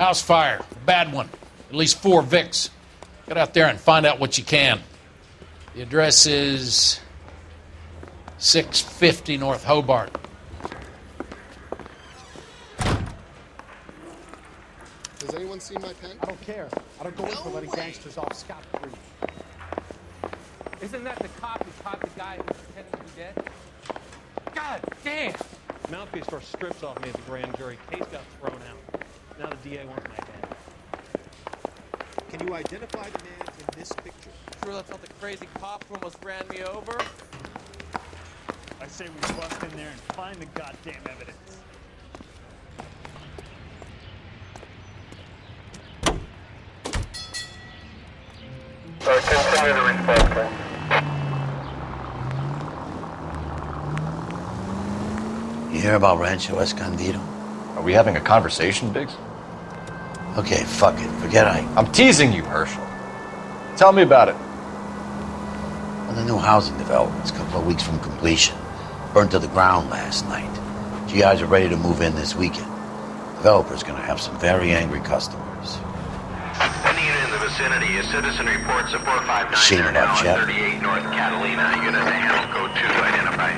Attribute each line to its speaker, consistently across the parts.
Speaker 1: House fire. A bad one. At least 4 Vicks. Get out there and find out what you can. The address is 650 North Hobart.
Speaker 2: Has anyone seen my pen?
Speaker 3: I don't care. I don't go in for letting gangsters off scot-free.
Speaker 4: Isn't that the cop who caught the guy who pretended to be dead? God damn!
Speaker 5: Mouthpiece tore strips off me at the grand jury. Case got thrown out. Now the DA wants my head.
Speaker 2: Can you identify the man in this picture?
Speaker 4: Sure that's not the crazy cop who almost ran me over?
Speaker 6: I say we bust in there and find the goddamn evidence.
Speaker 7: Continue the response time.
Speaker 8: You hear about Rancho Escondido?
Speaker 9: Are we having a conversation, Biggs?
Speaker 8: Okay, fuck it. Forget
Speaker 9: I'm teasing you, Herschel. Tell me about it.
Speaker 8: Well, the new housing development's a couple of weeks from completion. Burned to the ground last night. GIs are ready to move in this weekend. Developer's gonna have some very angry customers.
Speaker 7: Any unit in the vicinity, a citizen reports a 459
Speaker 8: Seen it
Speaker 7: now
Speaker 8: up,
Speaker 7: on
Speaker 8: Jeff?
Speaker 7: 38 North Catalina. Unit to handle code 2 to identify.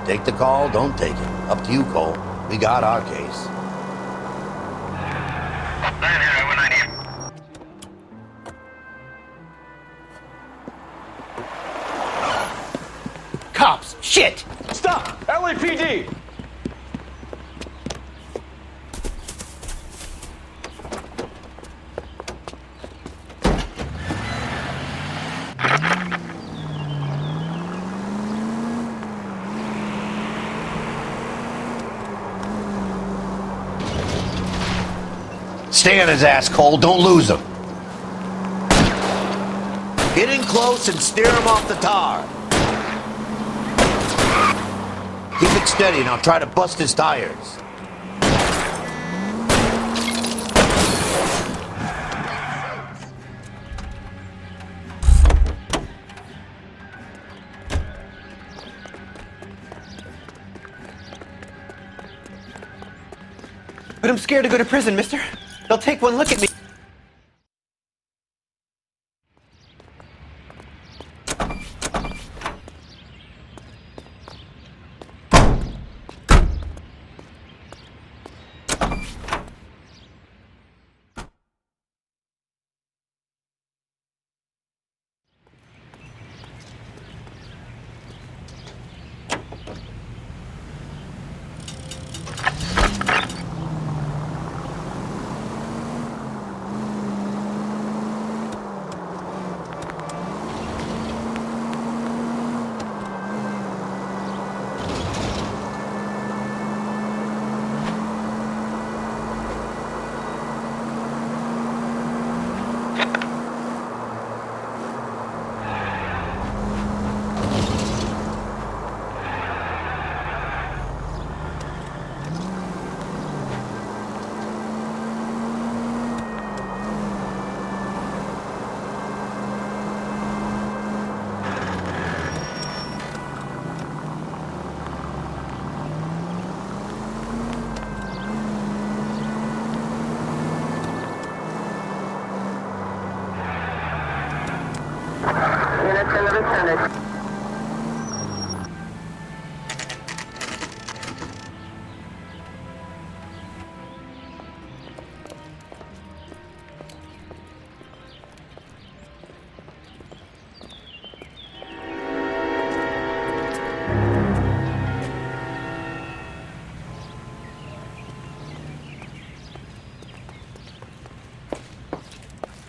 Speaker 8: Take the call, don't take it. Up to you, Cole. We got our case.
Speaker 7: Land here, I 190.
Speaker 4: Cops! Shit!
Speaker 9: Stop! LAPD!
Speaker 8: Stay on his ass, Cole. Don't lose him. Get in close and steer him off the tar. Keep it steady and I'll try to bust his tires.
Speaker 4: But I'm scared to go to prison, mister. They'll take one look at me.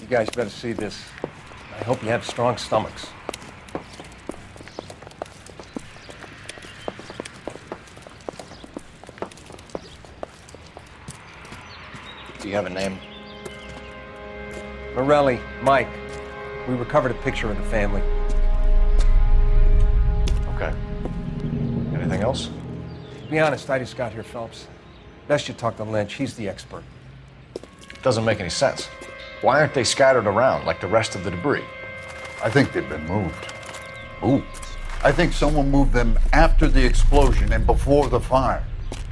Speaker 3: You guys better see this. I hope you have strong stomachs.
Speaker 9: Do you have a name?
Speaker 3: Morelli, Mike. We recovered a picture of the family.
Speaker 9: Okay. Anything else?
Speaker 3: To be honest, I just got here, Phelps. Best you talk to Lynch. He's the expert.
Speaker 9: Doesn't make any sense. Why aren't they scattered around like the rest of the debris?
Speaker 10: I think they've been moved.
Speaker 9: Ooh.
Speaker 10: I think someone moved them after the explosion and before the fire.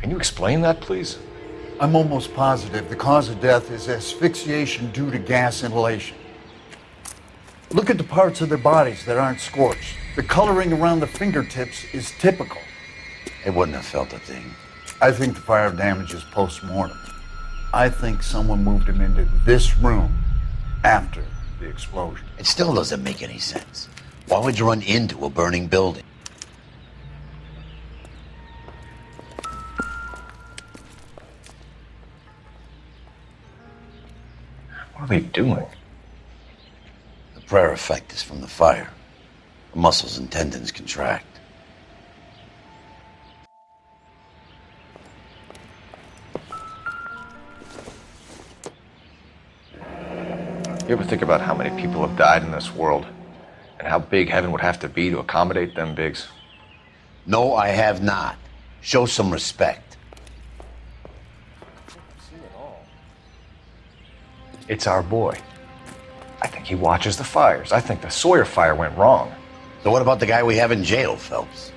Speaker 9: Can you explain that, please?
Speaker 10: I'm almost positive the cause of death is asphyxiation due to gas inhalation. Look at the parts of their bodies that aren't scorched. The coloring around the fingertips is typical.
Speaker 8: They wouldn't have felt a thing.
Speaker 10: I think the fire damage is post-mortem. I think someone moved him into this room after the explosion.
Speaker 8: It still doesn't make any sense. Why would you run into a burning building?
Speaker 9: What are they doing?
Speaker 8: The prayer effect is from the fire. The muscles and tendons contract.
Speaker 9: You ever think about how many people have died in this world? And how big heaven would have to be to accommodate them bigs?
Speaker 8: No, I have not. Show some respect.
Speaker 9: It's our boy. I think he watches the fires. I think the Sawyer fire went wrong.
Speaker 8: So what about the guy we have in jail, Phelps?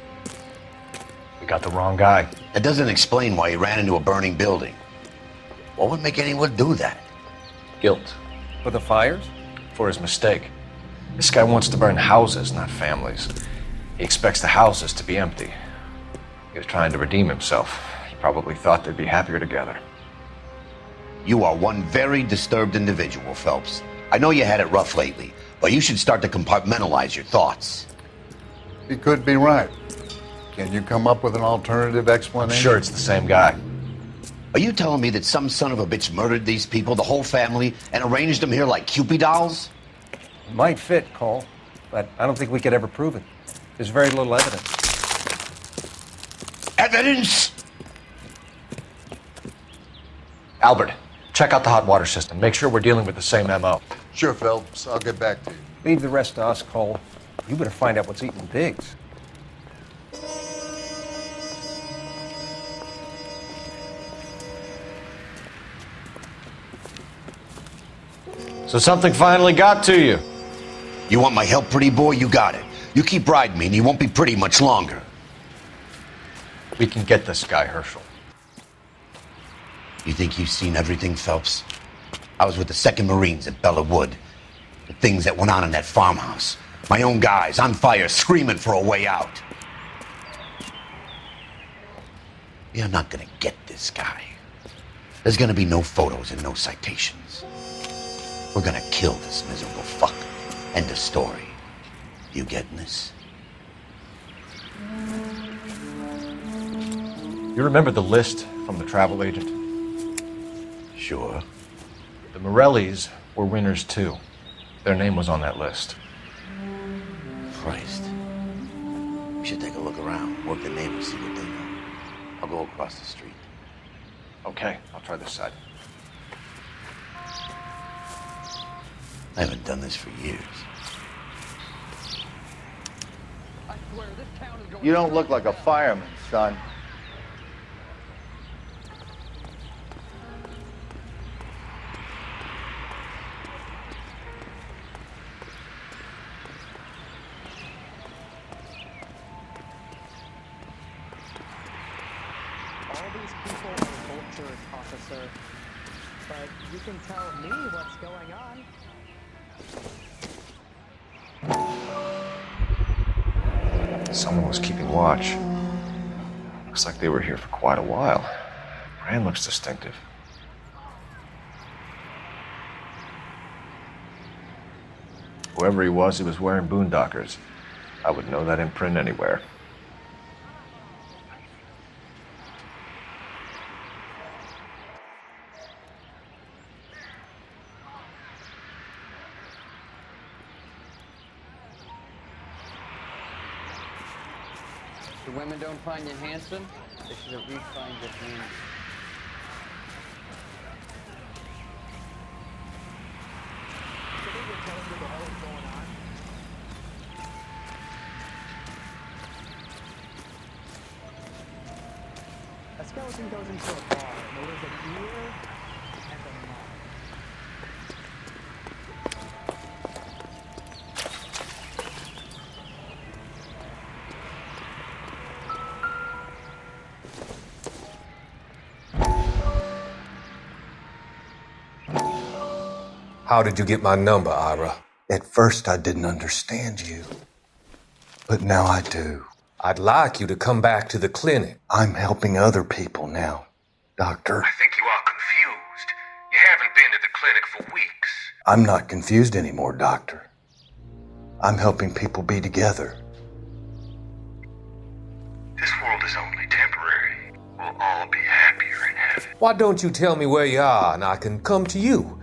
Speaker 9: We got the wrong guy.
Speaker 8: That doesn't explain why he ran into a burning building. What would make anyone do that?
Speaker 9: Guilt.
Speaker 3: For the fires?
Speaker 9: For his mistake. This guy wants to burn houses, not families. He expects the houses to be empty. He was trying to redeem himself. He probably thought they'd be happier together.
Speaker 8: You are one very disturbed individual, Phelps. I know you had it rough lately, but you should start to compartmentalize your thoughts.
Speaker 10: He could be right. Can you come up with an alternative explanation?
Speaker 9: I'm sure it's the same guy.
Speaker 8: Are you telling me that some son of a bitch murdered these people, the whole family, and arranged them here like Cupid dolls?
Speaker 3: It might fit, Cole, but I don't think we could ever prove it. There's very little evidence.
Speaker 8: Evidence?
Speaker 9: Albert, check out the hot water system. Make sure we're dealing with the same MO.
Speaker 10: Sure, Phelps. I'll get back to you.
Speaker 3: Leave the rest to us, Cole. You better find out what's eating pigs.
Speaker 9: So something finally got to you.
Speaker 8: You want my help, pretty boy? You got it. You keep riding me and you won't be pretty much longer.
Speaker 9: We can get this guy, Herschel.
Speaker 8: You think you've seen everything, Phelps? I was with the 2nd Marines at Bella Wood. The things that went on in that farmhouse. My own guys on fire, screaming for a way out. You're not gonna get this guy. There's gonna be no photos and no citations. We're gonna kill this miserable fuck. End of story. You getting this?
Speaker 9: You remember the list from the travel agent?
Speaker 8: Sure.
Speaker 9: The Morellis were winners too. Their name was on that list.
Speaker 8: Christ. We should take a look around, work the neighbors, see what they know. I'll go across the street.
Speaker 9: Okay, I'll try this side.
Speaker 8: I haven't done this for years.
Speaker 11: You don't look like a fireman, son.
Speaker 12: All these people are vultures, officer. But you can tell me what's going on.
Speaker 9: Someone was keeping watch. Looks like they were here for quite a while. Brand looks distinctive. Whoever he was wearing boondockers. I would know that imprint anywhere.
Speaker 13: The women don't find you handsome, they should at least find you handy.
Speaker 12: A skeleton goes into a bar, and there is a beer and a mug.
Speaker 14: How did you get my number, Ira?
Speaker 10: At first, I didn't understand you. But now I do.
Speaker 14: I'd like you to come back to the clinic.
Speaker 10: I'm helping other people now, Doctor.
Speaker 14: I think you are confused. You haven't been to the clinic for weeks.
Speaker 10: I'm not confused anymore, Doctor. I'm helping people be together.
Speaker 14: This world is only temporary. We'll all be happier in heaven. Why don't you tell me where you are and I can come to you?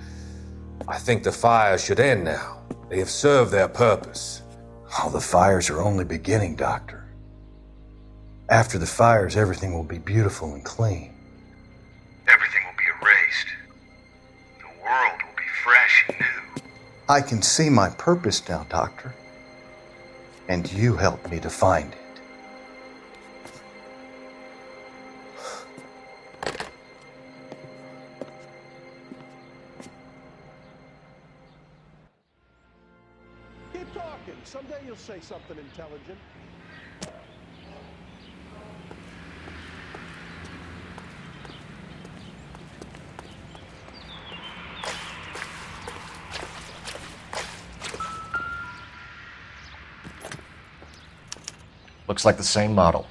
Speaker 14: I think the fires should end now. They have served their purpose.
Speaker 10: Oh, the fires are only beginning, Doctor. After the fires, everything will be beautiful and clean.
Speaker 14: Everything will be erased. The world will be fresh and new.
Speaker 10: I can see my purpose now, Doctor. And you helped me to find it.
Speaker 2: Keep talking. Someday you'll say something intelligent.
Speaker 9: Looks like the same model.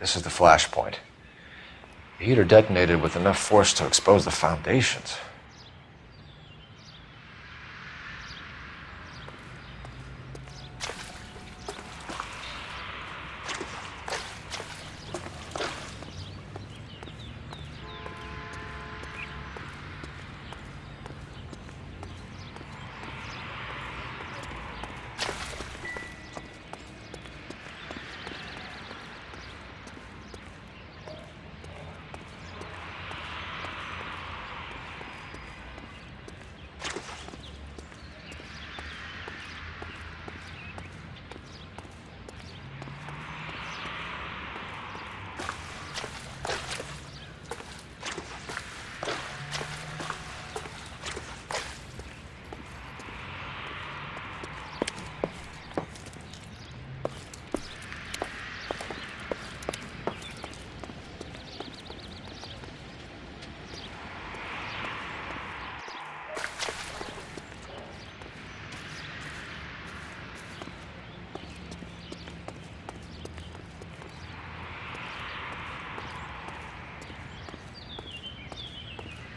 Speaker 9: This is the flash point. The heater detonated with enough force to expose the foundations.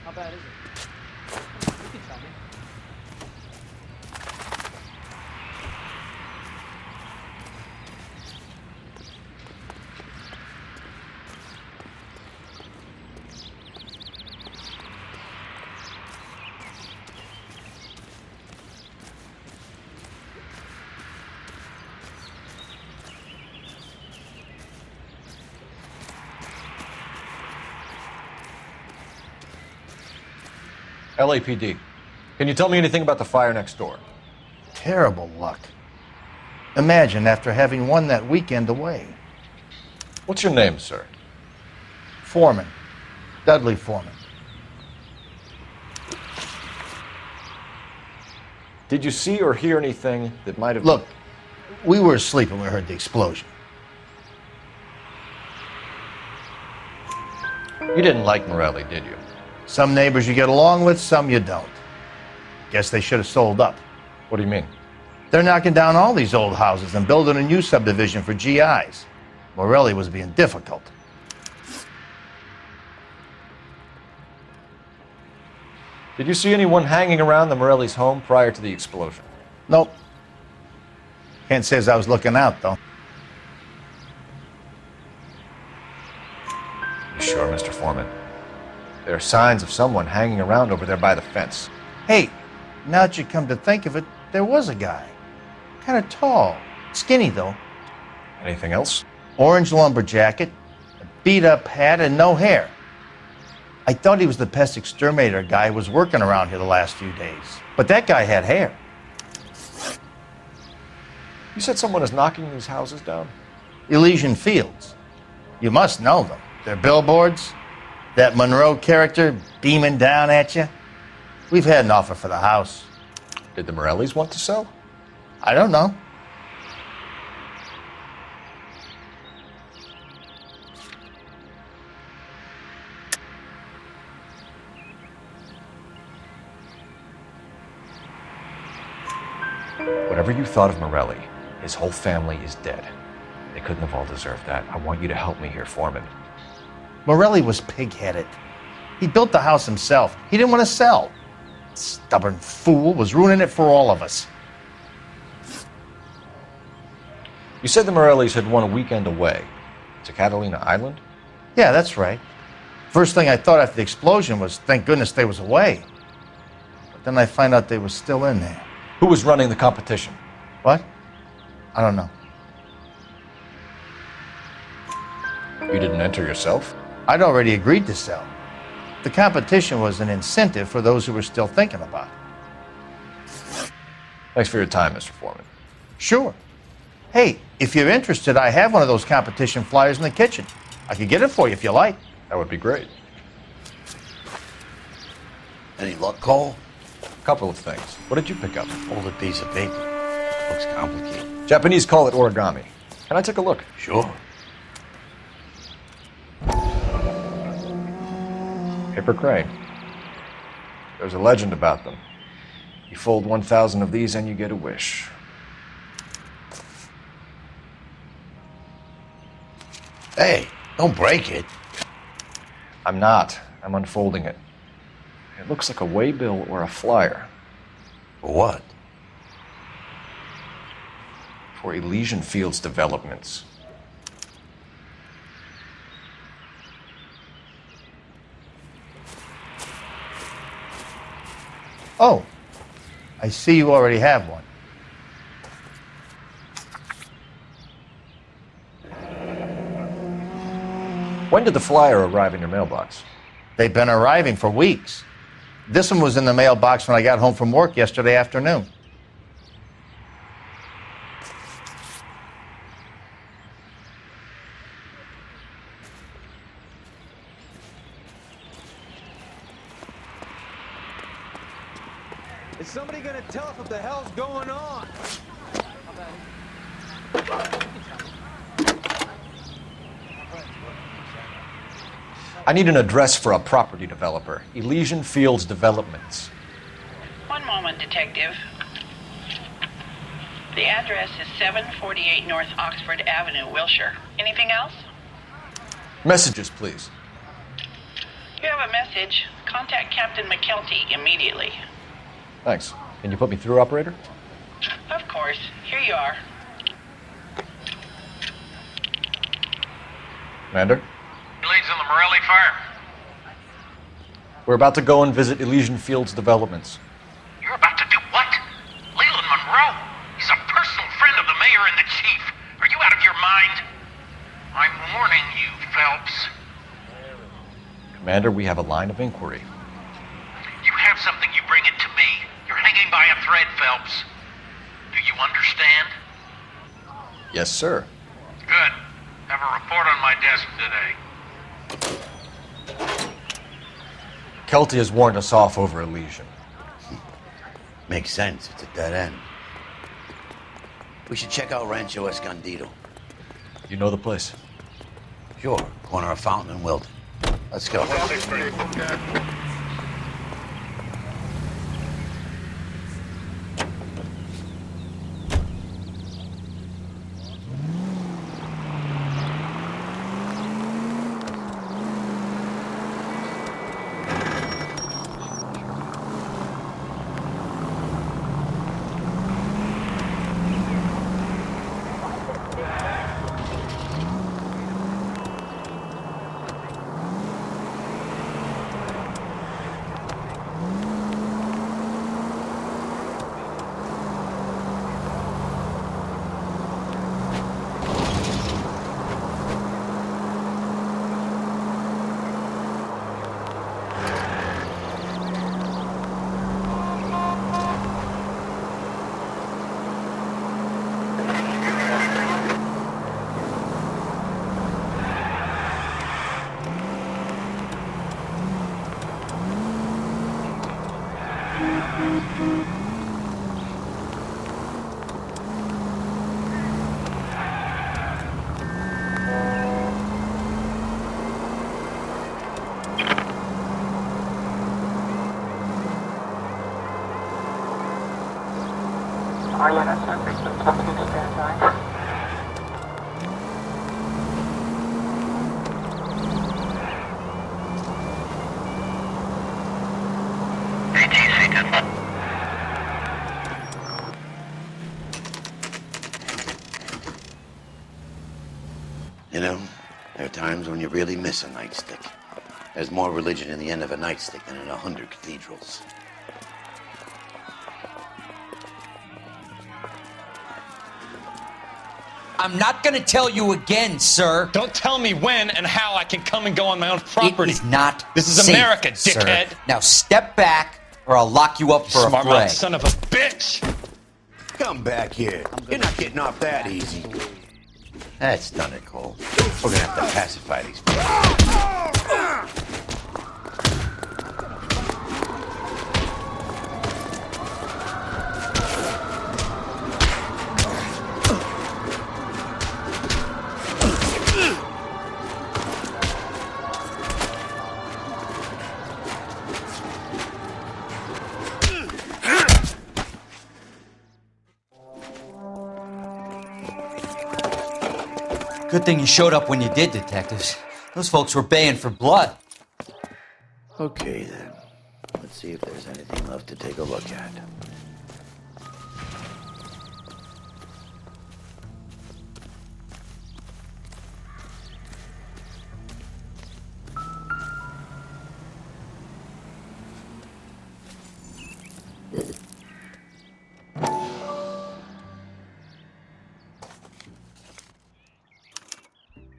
Speaker 12: How bad is it? You can tell me.
Speaker 9: LAPD. Can you tell me anything about the fire next door?
Speaker 11: Terrible luck. Imagine after having won that weekend away.
Speaker 9: What's your name, sir?
Speaker 11: Foreman. Dudley Foreman.
Speaker 9: Did you see or hear anything that might have...
Speaker 11: Look, we were asleep when we heard the explosion.
Speaker 9: You didn't like Morelli, did you?
Speaker 11: Some neighbors you get along with, some you don't. Guess they should have sold up.
Speaker 9: What do you mean?
Speaker 11: They're knocking down all these old houses and building a new subdivision for GIs. Morelli was being difficult.
Speaker 9: Did you see anyone hanging around the Morelli's home prior to the explosion?
Speaker 11: Nope. Can't say as I was looking out, though.
Speaker 9: You sure, Mr. Foreman? There are signs of someone hanging around over there by the fence.
Speaker 11: Hey, now that you come to think of it, there was a guy. Kind of tall. Skinny, though.
Speaker 9: Anything else?
Speaker 11: Orange lumber jacket, a beat-up hat, and no hair. I thought he was the pest exterminator guy who was working around here the last few days. But that guy had hair.
Speaker 9: You said someone is knocking these houses down?
Speaker 11: Elysian Fields. You must know them. They're billboards. That Monroe character beaming down at you? We've had an offer for the house.
Speaker 9: Did the Morellis want to sell?
Speaker 11: I don't know.
Speaker 9: Whatever you thought of Morelli, his whole family is dead. They couldn't have all deserved that. I want you to help me here, Foreman.
Speaker 11: Morelli was pig-headed. He built the house himself. He didn't want to sell. Stubborn fool was ruining it for all of us.
Speaker 9: You said the Morellis had won a weekend away to Catalina Island?
Speaker 11: Yeah, that's right. First thing I thought after the explosion was, thank goodness they was away. But then I find out they was still in there.
Speaker 9: Who was running the competition?
Speaker 11: What? I don't know.
Speaker 9: You didn't enter yourself?
Speaker 11: I'd already agreed to sell. The competition was an incentive for those who were still thinking about it.
Speaker 9: Thanks for your time, Mr. Foreman.
Speaker 11: Sure. Hey, if you're interested, I have one of those competition flyers in the kitchen. I could get it for you if you like.
Speaker 9: That would be great.
Speaker 8: Any luck, Cole?
Speaker 9: A couple of things. What did you pick up?
Speaker 8: Folded piece of paper. Looks complicated.
Speaker 9: Japanese call it origami. Can I take a look?
Speaker 8: Sure.
Speaker 9: Paper crane. There's a legend about them. You fold 1,000 of these and you get a wish.
Speaker 8: Hey, don't break it.
Speaker 9: I'm not. I'm unfolding it. It looks like a waybill or a flyer.
Speaker 8: For what?
Speaker 9: For Elysian Fields developments.
Speaker 11: Oh, I see you already have one.
Speaker 9: When did the flyer arrive in your mailbox?
Speaker 11: They've been arriving for weeks. This one was in the mailbox when I got home from work yesterday afternoon.
Speaker 4: Is somebody gonna tell us what the hell's going on?
Speaker 9: I need an address for a property developer. Elysian Fields Developments.
Speaker 15: One moment, Detective. The address is 748 North Oxford Avenue, Wilshire. Anything else?
Speaker 9: Messages, please.
Speaker 15: You have a message. Contact Captain McKelty immediately.
Speaker 9: Thanks. Can you put me through, operator?
Speaker 15: Of course. Here you are.
Speaker 9: Commander?
Speaker 7: Leads on the Morelli fire.
Speaker 9: We're about to go and visit Elysian Fields Developments.
Speaker 7: You're about to do what? Leland Monroe? He's a personal friend of the mayor and the chief. Are you out of your mind? I'm warning you, Phelps.
Speaker 9: Commander, we have a line of inquiry.
Speaker 7: You have something, you bring it to me. You're hanging by a thread, Phelps. Do you understand?
Speaker 9: Yes, sir.
Speaker 7: Good. Have a report on my desk today.
Speaker 9: Kelty has warned us off over Elysian.
Speaker 8: Makes sense. It's a dead end. We should check out Rancho Escondido.
Speaker 9: You know the place?
Speaker 8: Sure. Corner of Fountain and Wilton. Let's go. You know, there are times when you really miss a nightstick. There's more religion in the end of a nightstick than in 100 cathedrals.
Speaker 16: I'm not gonna tell you again, sir.
Speaker 5: Don't tell me when and how I can come and go on my own property.
Speaker 16: It is not
Speaker 5: This is
Speaker 16: safe,
Speaker 5: America, dickhead.
Speaker 16: Sir. Now step back, or I'll lock you up for a
Speaker 5: Smart
Speaker 16: fray.
Speaker 5: mouth son of a bitch!
Speaker 8: Come back here. You're not getting off that easy. That's done it, Cole. We're gonna have to pacify these people.
Speaker 16: Good thing you showed up when you did, detectives. Those folks were baying for blood.
Speaker 8: Okay, then. Let's see if there's anything left to take a look at.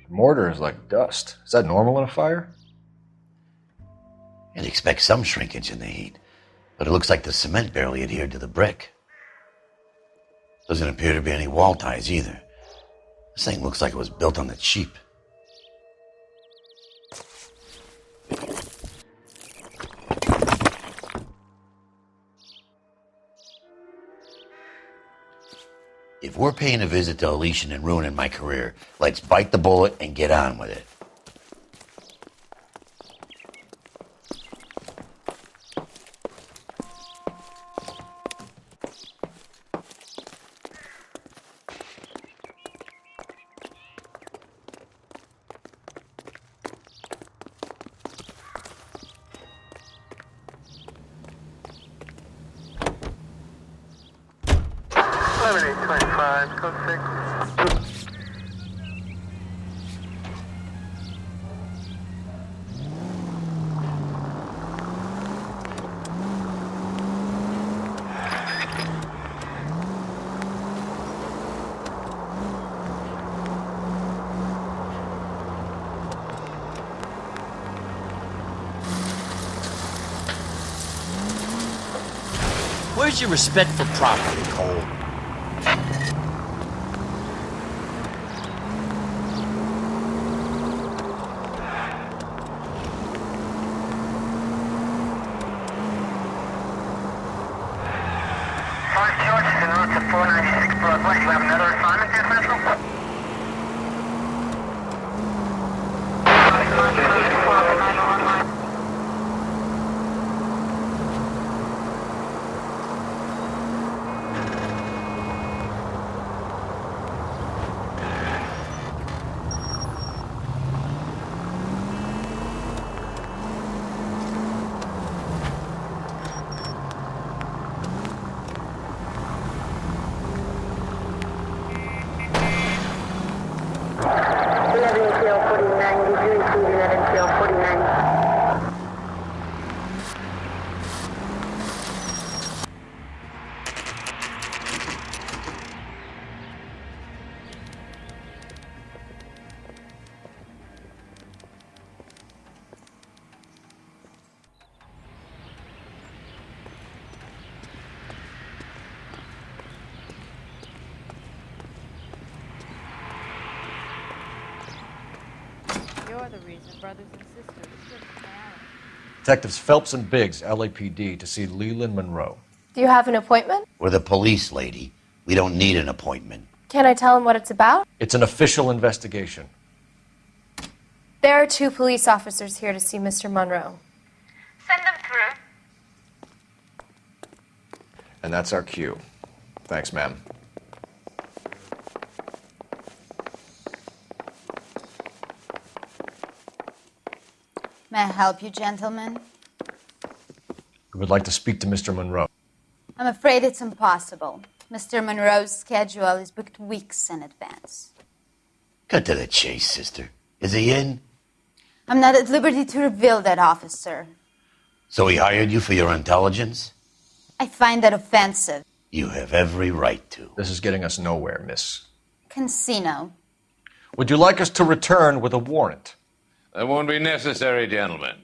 Speaker 9: Mortar is like dust. Is that normal in a fire?
Speaker 8: You'd expect some shrinkage in the heat, but it looks like the cement barely adhered to the brick. Doesn't appear to be any wall ties either. This thing looks like it was built on the cheap. If we're paying a visit to Elysian and ruining my career, let's bite the bullet and get on with it.
Speaker 16: Where's your respect for property, Cole?
Speaker 17: You're the reason brothers and sisters shouldn't marry.
Speaker 9: Detectives Phelps and Biggs, LAPD, to see Leland Monroe.
Speaker 18: Do you have an appointment?
Speaker 8: We're the police, lady. We don't need an appointment.
Speaker 18: Can I tell him what it's about?
Speaker 9: It's an official investigation.
Speaker 18: There are 2 police officers here to see Mr. Monroe.
Speaker 17: Send them through.
Speaker 9: And that's our cue. Thanks, ma'am.
Speaker 19: May I help you, gentlemen?
Speaker 9: We would like to speak to Mr. Monroe.
Speaker 19: I'm afraid it's impossible. Mr. Monroe's schedule is booked weeks in advance.
Speaker 8: Cut to the chase, sister. Is he in?
Speaker 19: I'm not at liberty to reveal that, officer.
Speaker 8: So he hired you for your intelligence?
Speaker 19: I find that offensive.
Speaker 8: You have every right to.
Speaker 9: This is getting us nowhere, miss.
Speaker 19: Casino.
Speaker 9: Would you like us to return with a warrant?
Speaker 20: That won't be necessary, gentlemen.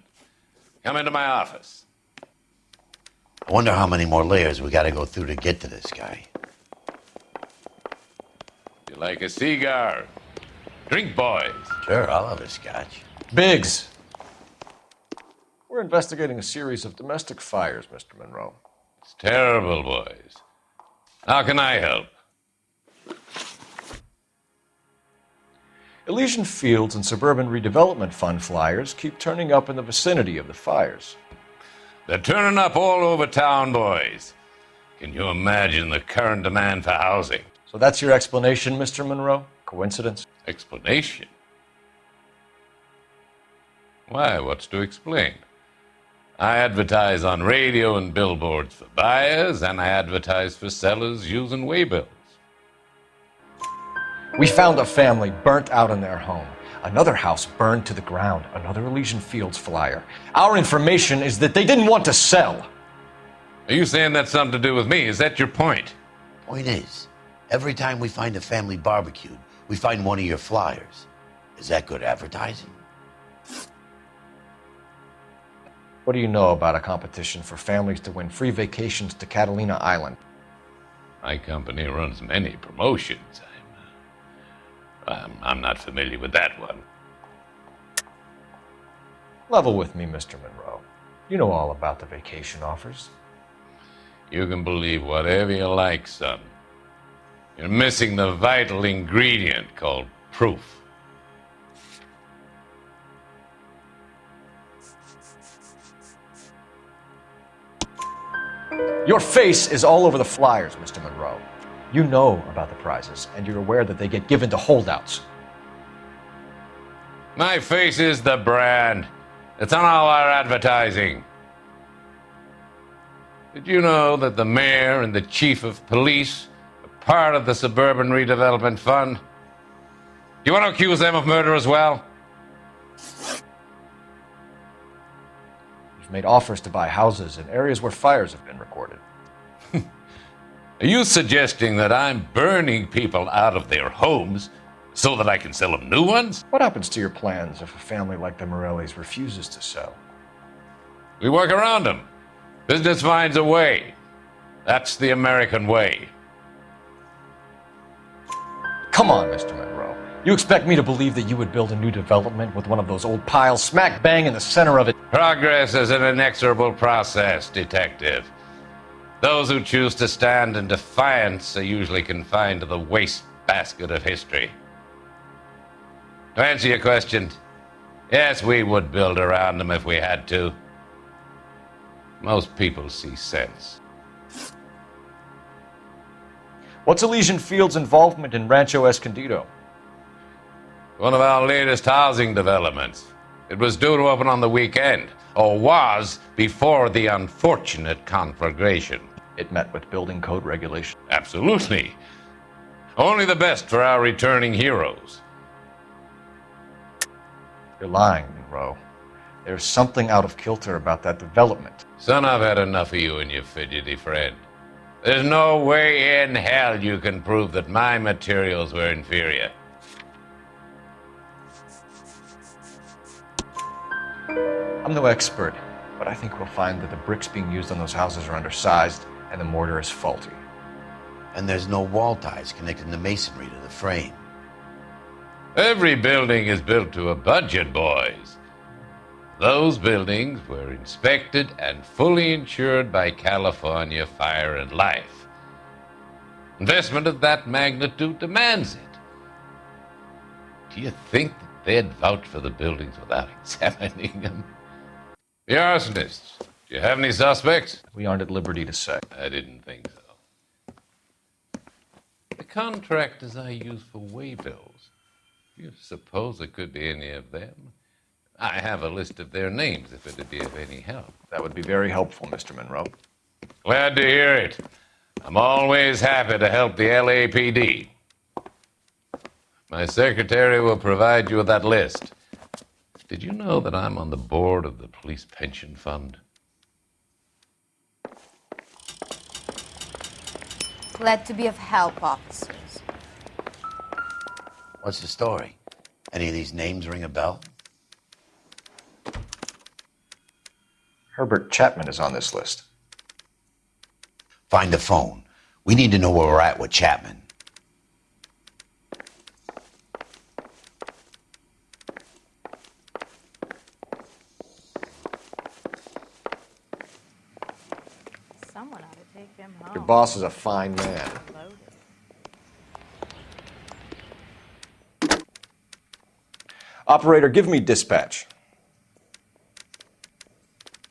Speaker 20: Come into my office.
Speaker 8: I wonder how many more layers we gotta go through to get to this guy.
Speaker 20: You like a cigar? Drink, boys.
Speaker 8: Sure, I'll have a scotch.
Speaker 9: Biggs! We're investigating a series of domestic fires, Mr. Monroe.
Speaker 20: It's terrible, boys. How can I help?
Speaker 9: Elysian Fields and Suburban Redevelopment Fund flyers keep turning up in the vicinity of the fires.
Speaker 20: They're turning up all over town, boys. Can you imagine the current demand for housing?
Speaker 9: So that's your explanation, Mr. Monroe? Coincidence?
Speaker 20: Explanation? Why, what's to explain? I advertise on radio and billboards for buyers, and I advertise for sellers using waybills.
Speaker 9: We found a family burnt out in their home. Another house burned to the ground. Another Elysian Fields flyer. Our information is that they didn't want to sell.
Speaker 20: Are you saying that's something to do with me? Is that your point?
Speaker 8: Point is, every time we find a family barbecued, we find one of your flyers. Is that good advertising?
Speaker 9: What do you know about a competition for families to win free vacations to Catalina Island?
Speaker 20: My company runs many promotions. I'm not familiar with that one.
Speaker 9: Level with me, Mr. Monroe. You know all about the vacation offers.
Speaker 20: You can believe whatever you like, son. You're missing the vital ingredient called proof.
Speaker 9: Your face is all over the flyers, Mr. Monroe. You know about the prizes, and you're aware that they get given to holdouts.
Speaker 20: My face is the brand. It's on all our advertising. Did you know that the mayor and the chief of police are part of the Suburban Redevelopment Fund? Do you want to accuse them of murder as well?
Speaker 9: You've made offers to buy houses in areas where fires have been recorded.
Speaker 20: Are you suggesting that I'm burning people out of their homes so that I can sell them new ones?
Speaker 9: What happens to your plans if a family like the Morellis refuses to sell?
Speaker 20: We work around them. Business finds a way. That's the American way.
Speaker 9: Come on, Mr. Monroe. You expect me to believe that you would build a new development with one of those old piles smack bang in the center of it?
Speaker 20: Progress is an inexorable process, detective. Those who choose to stand in defiance are usually confined to the wastebasket of history. To answer your question, yes, we would build around them if we had to. Most people see sense.
Speaker 9: What's Elysian Fields' involvement in Rancho Escondido?
Speaker 20: One of our latest housing developments. It was due to open on the weekend, or was before the unfortunate conflagration.
Speaker 9: It met with building code regulation.
Speaker 20: Absolutely. Only the best for our returning heroes.
Speaker 9: You're lying, Monroe. There's something out of kilter about that development.
Speaker 20: Son, I've had enough of you and your fidgety friend. There's no way in hell you can prove that my materials were inferior.
Speaker 9: I'm no expert, but I think we'll find that the bricks being used on those houses are undersized and the mortar is faulty.
Speaker 8: And there's no wall ties connecting the masonry to the frame.
Speaker 20: Every building is built to a budget, boys. Those buildings were inspected and fully insured by California Fire and Life. Investment of that magnitude demands it. Do you think that they'd vouch for the buildings without examining them? The arsonists. Do you have any suspects?
Speaker 9: We aren't at liberty to say.
Speaker 20: I didn't think so. contractors I use for waybills. Do you suppose it could be any of them? I have a list of their names if it'd be of any help.
Speaker 9: That would be very helpful, Mr. Monroe.
Speaker 20: Glad to hear it. I'm always happy to help the LAPD. My secretary will provide you with that list. Did you know that I'm on the board of the police pension fund?
Speaker 19: Glad to be of help, officers.
Speaker 8: What's the story? Any of these names ring a bell?
Speaker 9: Herbert Chapman is on this list.
Speaker 8: Find the phone. We need to know where we're at with Chapman.
Speaker 17: Someone ought to take him home.
Speaker 9: Your boss is a fine man. Operator, give me dispatch.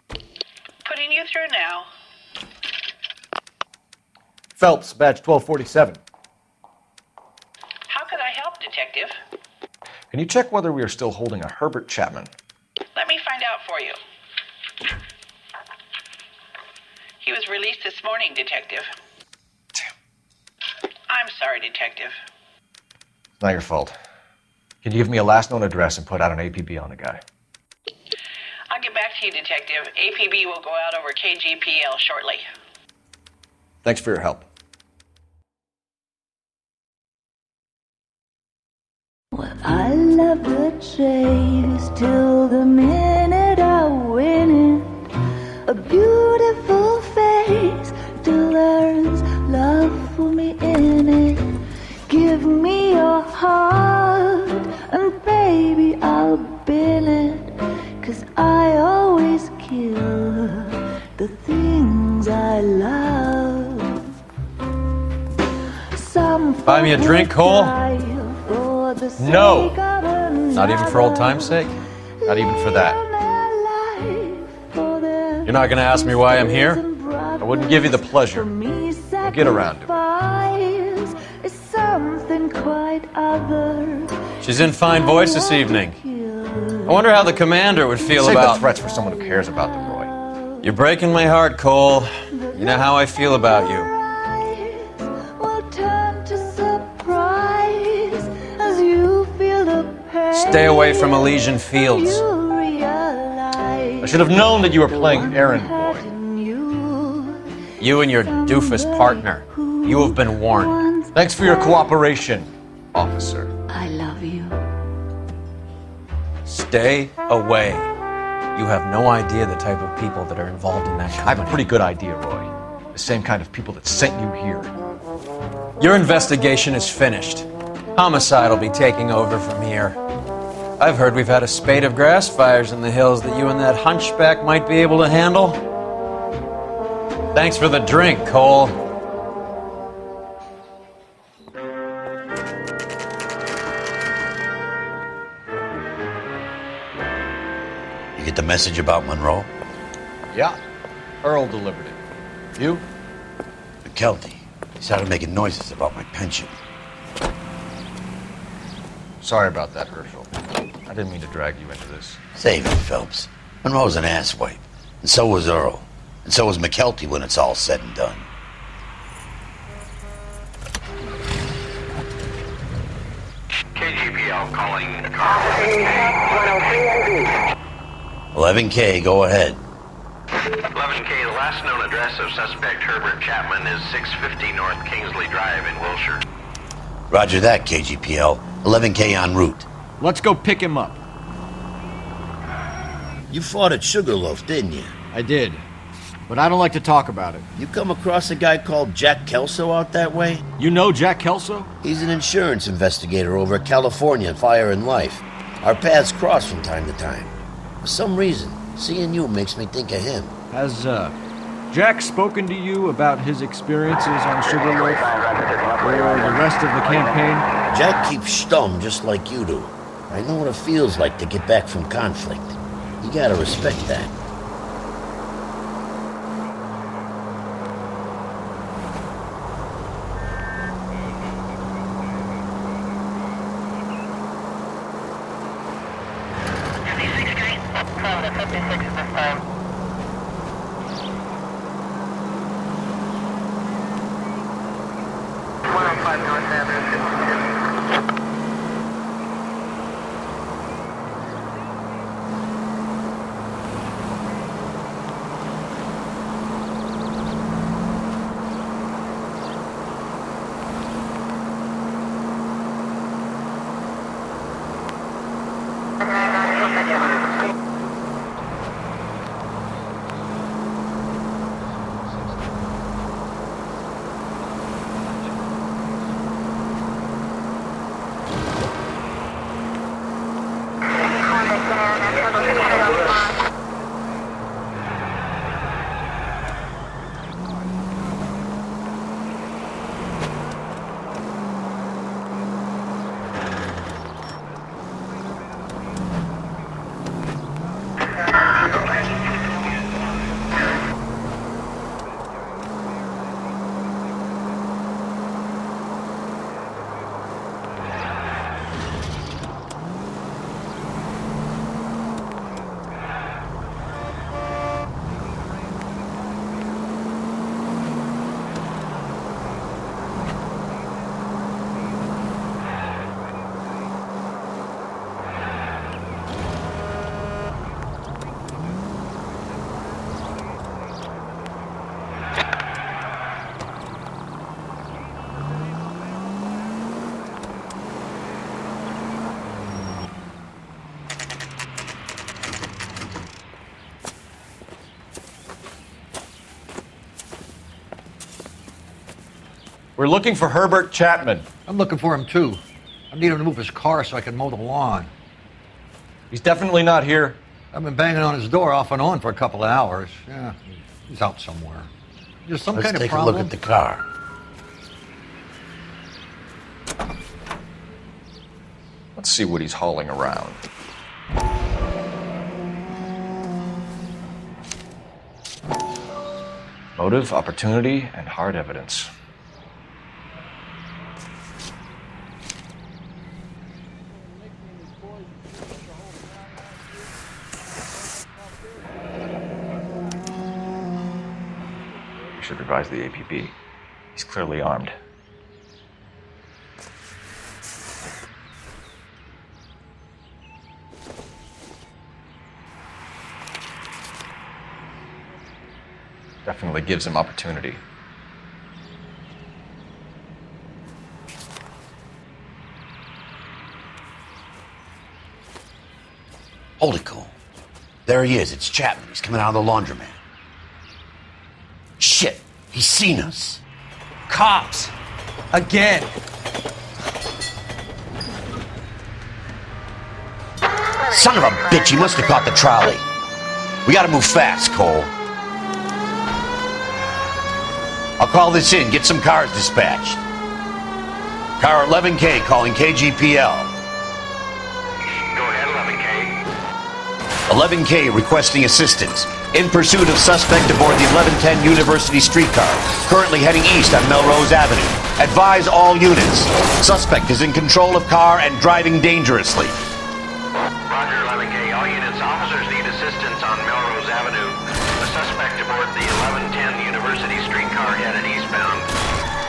Speaker 15: Putting you through now.
Speaker 9: Phelps, badge 1247.
Speaker 15: How could I help, Detective?
Speaker 9: Can you check whether we are still holding a Herbert Chapman?
Speaker 15: Let me find out for you. He was released this morning, Detective. I'm sorry, Detective.
Speaker 9: It's not your fault. Can you give me a last known address and put out an APB on the guy?
Speaker 15: I'll get back to you, Detective. APB will go out over KGPL shortly.
Speaker 9: Thanks for your help.
Speaker 21: Well, I love the chase till the minute I win it. A beautiful face till there's love for me in it. Give me your heart and baby I'll bin it. 'Cause I always kill the things I love. Some
Speaker 16: Buy me a drink, Cole?
Speaker 21: for the
Speaker 16: No.
Speaker 21: sake of
Speaker 16: Not even for old time's sake? Not even for that. You're not going to ask me why I'm here? I wouldn't give you the pleasure. We'll get around to it.
Speaker 21: Is something quite other.
Speaker 16: She's in fine voice this evening. I wonder how the commander would feel
Speaker 9: Save
Speaker 16: about...
Speaker 9: the threats for someone who cares about them, Roy.
Speaker 16: You're breaking my heart, Cole. You know how I feel about you.
Speaker 21: Will turn to surprise as you feel the pain.
Speaker 16: Stay away from Elysian Fields.
Speaker 21: You realize
Speaker 9: I should have known that you were playing errand boy.
Speaker 16: You and your doofus partner. You have been warned.
Speaker 9: Thanks for your cooperation, officer.
Speaker 21: I love you.
Speaker 16: Stay away. You have no idea the type of people that are involved in that company.
Speaker 9: I have a pretty good idea, Roy. The same kind of people that sent you here.
Speaker 16: Your investigation is finished. Homicide will be taking over from here. I've heard we've had a spate of grass fires in the hills that you and that hunchback might be able to handle. Thanks for the drink, Cole.
Speaker 8: You get the message about Monroe?
Speaker 9: Yeah. Earl delivered it. You?
Speaker 8: McKelty. He started making noises about my pension.
Speaker 9: Sorry about that, Herschel. I didn't mean to drag you into this.
Speaker 8: Save it, Phelps. Monroe's an asswipe. And so was Earl. And so was McKelty when it's all said and done.
Speaker 7: KGPL calling
Speaker 8: 11K, go ahead.
Speaker 7: 11K, the last known address of suspect Herbert Chapman is 650 North Kingsley Drive in Wilshire.
Speaker 8: Roger that, KGPL. 11K en route.
Speaker 11: Let's go pick him up.
Speaker 8: You fought at Sugarloaf, didn't you?
Speaker 11: I did. But I don't like to talk about it.
Speaker 8: You come across a guy called Jack Kelso out that way?
Speaker 11: You know Jack Kelso?
Speaker 8: He's an insurance investigator over at California Fire and Life. Our paths cross from time to time. For some reason, seeing you makes me think of him.
Speaker 11: Has, Jack spoken to you about his experiences on Sugarloaf? Or the rest of the campaign?
Speaker 8: Jack keeps stum just like you do. I know what it feels like to get back from conflict. You gotta respect that.
Speaker 15: Florida 56 at this time. North Avenue, 52.
Speaker 9: We're looking for Herbert Chapman.
Speaker 3: I'm looking for him too. I need him to move his car so I can mow the lawn.
Speaker 9: He's definitely not here.
Speaker 3: I've been banging on his door off and on for a couple of hours. Yeah, he's out somewhere. There's some kind of problem.
Speaker 8: Let's take a look at the car.
Speaker 9: Let's see what he's hauling around. Motive, opportunity, and hard evidence. We should revise the APB. He's clearly armed. Definitely gives him opportunity.
Speaker 8: Hold it, Cole. There he is. It's Chapman. He's coming out of the laundromat. Shit. He's seen us.
Speaker 16: Cops! Again!
Speaker 8: Son of a bitch. He must have caught the trolley. We gotta move fast, Cole. I'll call this in. Get some cars dispatched. Car 11K calling KGPL.
Speaker 7: Go ahead, 11K.
Speaker 8: 11K requesting assistance. In pursuit of suspect aboard the 1110 University streetcar. Currently heading east on Melrose Avenue. Advise all units. Suspect is in control of car and driving dangerously.
Speaker 7: Roger, 11K. All units, officers need assistance on Melrose Avenue. The suspect aboard the 1110 University streetcar headed eastbound.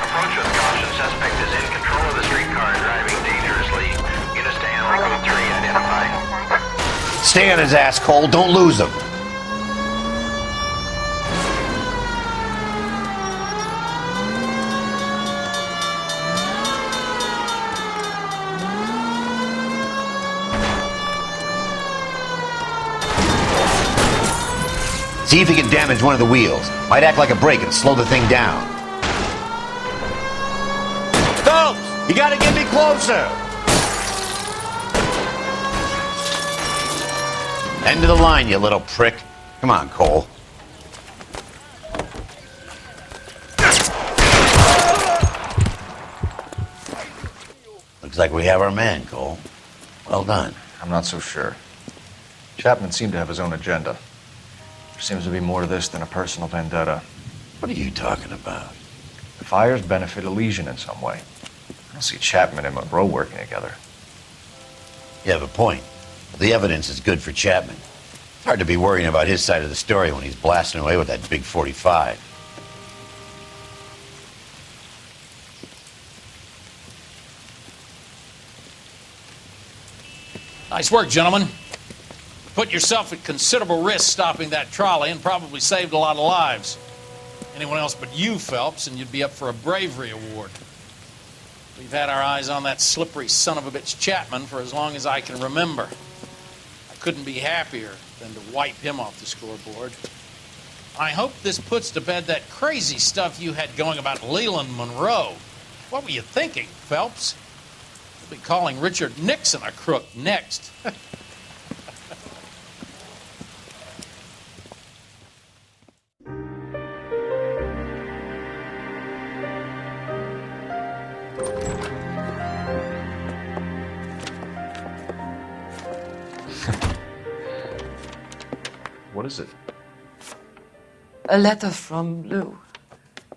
Speaker 7: Approach with caution. Suspect is in control of the streetcar and driving dangerously. Units to handle code 3 identified.
Speaker 8: Stay on his ass, Cole. Don't lose him. See if he can damage one of the wheels. Might act like a brake and slow the thing down. Phelps! You gotta get me closer! End of the line, you little prick. Come on, Cole. Looks like we have our man, Cole. Well done.
Speaker 9: I'm not so sure. Chapman seemed to have his own agenda. There seems to be more to this than a personal vendetta.
Speaker 8: What are you talking about?
Speaker 9: The fires benefit Elysian in some way. I don't see Chapman and Monroe working together.
Speaker 8: You have a point. The evidence is good for Chapman. It's hard to be worrying about his side of the story when he's blasting away with that big 45.
Speaker 1: Nice work, gentlemen. Put yourself at considerable risk stopping that trolley and probably saved a lot of lives. Anyone else but you, Phelps, and you'd be up for a bravery award. We've had our eyes on that slippery son of a bitch Chapman for as long as I can remember. I couldn't be happier than to wipe him off the scoreboard. I hope this puts to bed that crazy stuff you had going about Leland Monroe. What were you thinking, Phelps? We'll be calling Richard Nixon a crook next.
Speaker 9: What is it?
Speaker 22: A letter from Lou.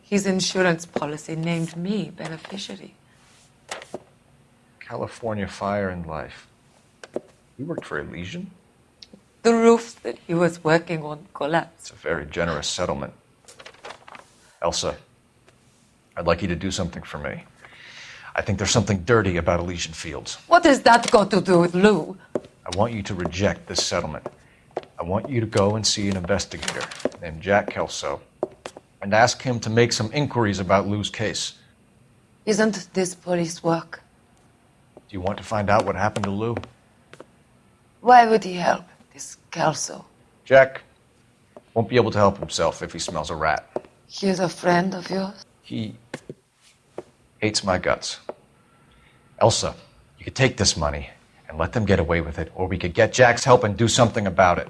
Speaker 22: His insurance policy named me beneficiary.
Speaker 9: California Fire and Life. You worked for Elysian?
Speaker 22: The roof that he was working on collapsed.
Speaker 9: It's a very generous settlement. Elsa, I'd like you to do something for me. I think there's something dirty about Elysian Fields.
Speaker 22: What has that got to do with Lou?
Speaker 9: I want you to reject this settlement. I want you to go and see an investigator named Jack Kelso and ask him to make some inquiries about Lou's case.
Speaker 22: Isn't this police work?
Speaker 9: Do you want to find out what happened to Lou?
Speaker 22: Why would he help, this Kelso?
Speaker 9: Jack won't be able to help himself if he smells a rat.
Speaker 22: He's a friend of yours?
Speaker 9: He hates my guts. Elsa, you could take this money and let them get away with it, or we could get Jack's help and do something about it.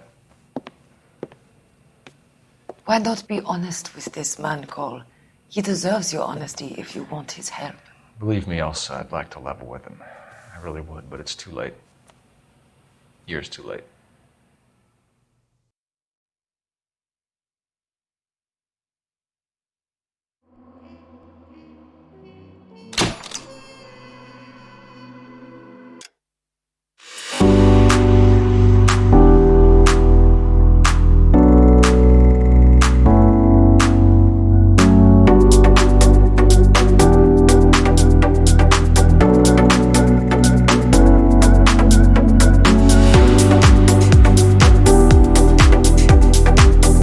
Speaker 22: Why not be honest with this man, Cole? He deserves your honesty if you want his help.
Speaker 9: Believe me, Elsa, I'd like to level with him. I really would, but it's too late. Years too late.